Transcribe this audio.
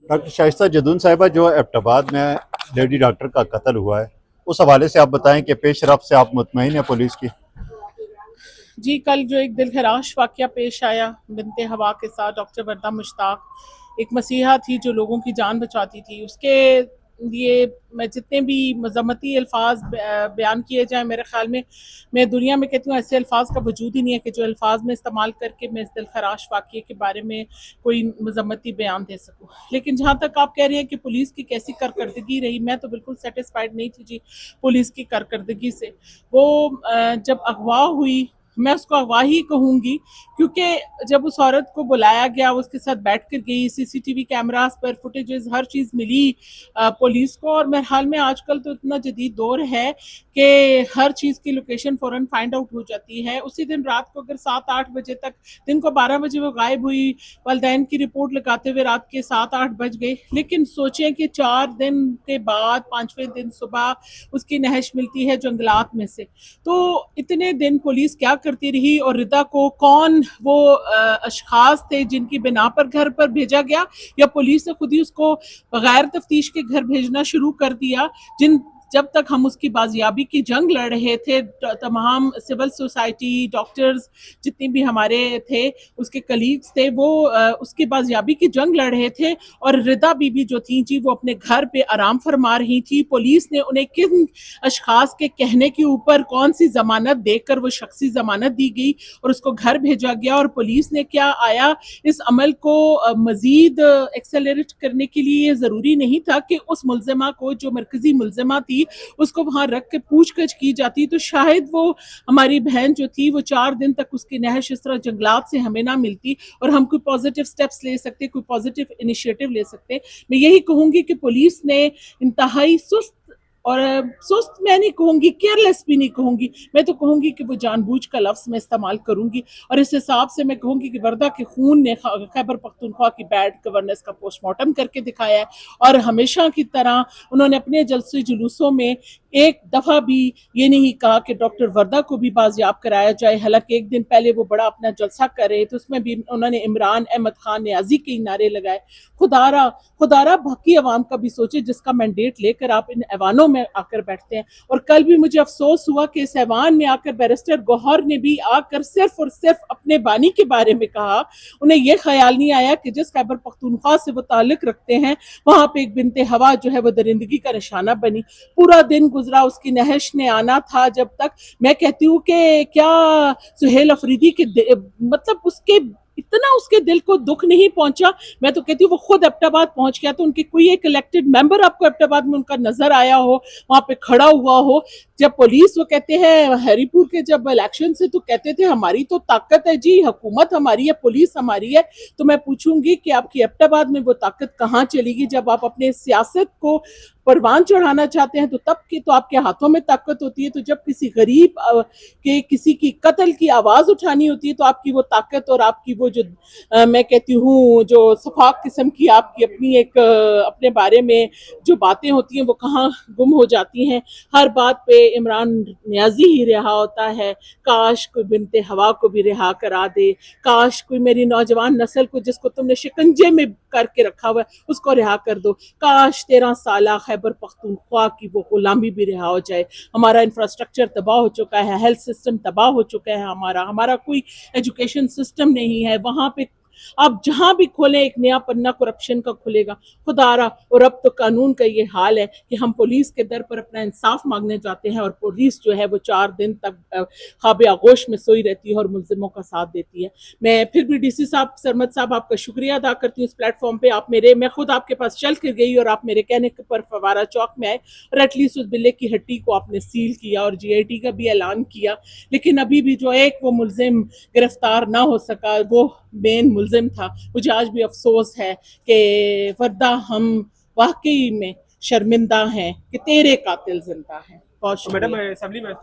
Doctor شائستہ جدون صاحبہ جو Abbott آباد میں لیڈی ڈاکٹر کا قتل ہوا ہے اس حوالے سے آپ بتائیں کہ پیش رفت سے آپ مطمئن ہیں پولیس کی؟ جی کل جو ایک دلخراش واقعہ پیش آیا بنت ہوا کے ساتھ ڈاکٹر وردہ مشتاق ایک مسیحا تھی جو لوگوں کی جان بچاتی تھی. اس کے لیے میں جتنے بھی مذمتی الفاظ بیان کیے جائیں میرے خیال میں دنیا میں کہتی ہوں ایسے الفاظ کا وجود ہی نہیں ہے کہ جو الفاظ میں استعمال کر کے میں اس دلخراش واقعے کے بارے میں کوئی مذمتی بیان دے سکوں. لیکن جہاں تک آپ کہہ رہے ہیں کہ پولیس کی کیسی کارکردگی رہی, میں تو بالکل سیٹسفائیڈ نہیں تھی جی پولیس کی کارکردگی سے. وہ جب اغوا ہوئی, میں اس کو اغوا ہی کہوں گی کیونکہ جب اس عورت کو بلایا گیا اس کے ساتھ بیٹھ کر گئی, سی سی ٹی وی کیمراز پر فوٹیجز ہر چیز ملی پولیس کو. اور میرے حال میں آج کل تو اتنا جدید دور ہے کہ ہر چیز کی لوکیشن فوراً فائنڈ آؤٹ ہو جاتی ہے. اسی دن رات کو اگر 7-8 بجے تک, دن کو 12 بجے وہ غائب ہوئی, والدین کی رپورٹ لگاتے ہوئے رات کے 7-8 بج گئے, لیکن سوچیں کہ 4 دن کے بعد 5ویں دن صبح اس کی نہش ملتی ہے جنگلات میں سے. تو اتنے دن پولیس کیا کرتی رہی, اور ردا کو کون وہ اشخاص تھے جن کی بنا پر گھر پر بھیجا گیا, یا پولیس نے خود ہی اس کو بغیر تفتیش کے گھر بھیجنا شروع کر دیا. جب تک ہم اس کی بازیابی کی جنگ لڑ رہے تھے, تمام سول سوسائٹی, ڈاکٹرز جتنی بھی ہمارے تھے, اس کے کلیگز تھے, وہ اس کی بازیابی کی جنگ لڑ رہے تھے. اور ردا بی بی جو تھیں جی وہ اپنے گھر پہ آرام فرما رہی تھی. پولیس نے انہیں کن اشخاص کے کہنے کے اوپر کون سی ضمانت دے کر وہ شخصی ضمانت دی گئی اور اس کو گھر بھیجا گیا, اور پولیس نے کیا آیا اس عمل کو مزید ایکسلریٹ کرنے کے لیے یہ ضروری نہیں تھا کہ اس ملزمہ کو جو مرکزی ملزمہ تھی اس کو وہاں رکھ کے پوچھ گچھ کی جاتی, تو شاید وہ ہماری بہن جو تھی وہ 4 دن تک اس کی نہش اس طرح جنگلات سے ہمیں نہ ملتی اور ہم کوئی پازیٹیو سٹیپس لے سکتے, کوئی پازیٹیو انیشیٹو لے سکتے. میں یہی کہوں گی کہ پولیس نے انتہائی سست, اور سست میں نہیں کہوں گی, کیئرلیس بھی نہیں کہوں گی, میں تو کہوں گی کہ وہ جان بوجھ کا لفظ میں استعمال کروں گی. اور اس حساب سے میں کہوں گی کہ وردہ کے خون نے خیبر پختونخوا کی بیڈ گورننس کا پوسٹ مارٹم کر کے دکھایا ہے, اور ہمیشہ کی طرح انہوں نے اپنے جلسے جلوسوں میں ایک دفعہ بھی یہ نہیں کہا کہ ڈاکٹر وردہ کو بھی بازیاب کرایا جائے. حالانکہ ایک دن پہلے وہ بڑا اپنا جلسہ کر رہے تھے, اس میں بھی انہوں نے عمران احمد خان نیازی کے نعرے لگائے. خدارا باقی عوام کا بھی سوچے جس کا مینڈیٹ لے کر آپ ان ایوانوں میں آ کر بیٹھتے ہیں. اور کل بھی مجھے افسوس ہوا کہ اس ایوان میں آ کر بیرسٹر گوہر نے بھی آ کر صرف اور صرف اپنے بانی کے بارے میں کہا. انہیں یہ خیال نہیں آیا کہ جس خیبر پختونخوا سے وہ تعلق رکھتے ہیں وہاں پہ ایک بنت ہوا جو ہے وہ درندگی کا نشانہ بنی. پورا دن گزرا, اس کی نہش نے آنا تھا جب تک, میں کہتی ہوں کہ کیا سہیل افریدی کے مطلب اس کے دل کو دکھ نہیں پہنچا. میں تو کہتی ہوں وہ خود ایبٹ آباد پہنچ گیا تو ان کے کوئی ایک الیکٹڈ ممبر آپ کو ایبٹ آباد میں ان کا نظر آیا ہو, وہاں پہ کھڑا ہوا ہو. جب پولیس وہ کہتے ہیں ہری پور کے جب الیکشن سے تو کہتے تھے ہماری تو طاقت ہے جی, حکومت ہماری ہے, پولیس ہماری ہے. تو میں پوچھوں گی کہ آپ کی ایبٹ آباد میں وہ طاقت کہاں چلے گی جب آپ اپنے سیاست کو پروان چڑھانا چاہتے ہیں, تو تب کی تو آپ کے ہاتھوں میں طاقت ہوتی ہے. تو جب کسی غریب کے کسی کی قتل کی آواز اٹھانی ہوتی ہے تو آپ کی وہ طاقت اور آپ کی وہ جو میں کہتی ہوں جو شفاف قسم کی آپ کی اپنی ایک اپنے بارے میں جو باتیں ہوتی ہیں وہ کہاں گم ہو جاتی ہیں. ہر بات پہ عمران نیازی ہی رہا ہوتا ہے. کاش کوئی بنت ہوا کو بھی رہا کرا دے, کاش کوئی میری نوجوان نسل کو جس کو تم نے شکنجے میں کر کے رکھا ہوا ہے اس کو رہا کر دو. کاش 13 سالہ خیبر پختونخوا کی وہ غلامی بھی رہا ہو جائے. ہمارا انفراسٹرکچر تباہ ہو چکا ہے, ہیلتھ سسٹم تباہ ہو چکا ہے, ہمارا کوئی ایجوکیشن سسٹم نہیں ہے. وہاں پہ آپ جہاں بھی کھولیں ایک نیا پنا کرپشن کا کھلے گا. خدارا, اور اب تو قانون کا یہ حال ہے کہ ہم پولیس کے در پر اپنا انصاف مانگنے جاتے ہیں اور پولیس جو ہے وہ 4 دن تک خواب آغوش میں سوئی رہتی ہے اور ملزموں کا ساتھ دیتی ہے. میں پھر بھی ڈی سی صاحب, سرمد صاحب, آپ کا شکریہ ادا کرتی ہوں اس پلیٹ فارم پہ. میں خود آپ کے پاس چل کے گئی اور آپ میرے کہنے پر فوارہ چوک میں آئے اور ایٹ لیسٹ اس بلے کی ہڈی کو آپ نے سیل کیا اور جی آئی ٹی کا بھی اعلان کیا. لیکن ابھی بھی جو ایک وہ ملزم گرفتار نہ ہو سکا, وہ مین ملزم تھا. مجھے آج بھی افسوس ہے کہ وردہ ہم واقعی میں شرمندہ ہیں کہ تیرے قاتل زندہ ہیں. بہت شکریہ.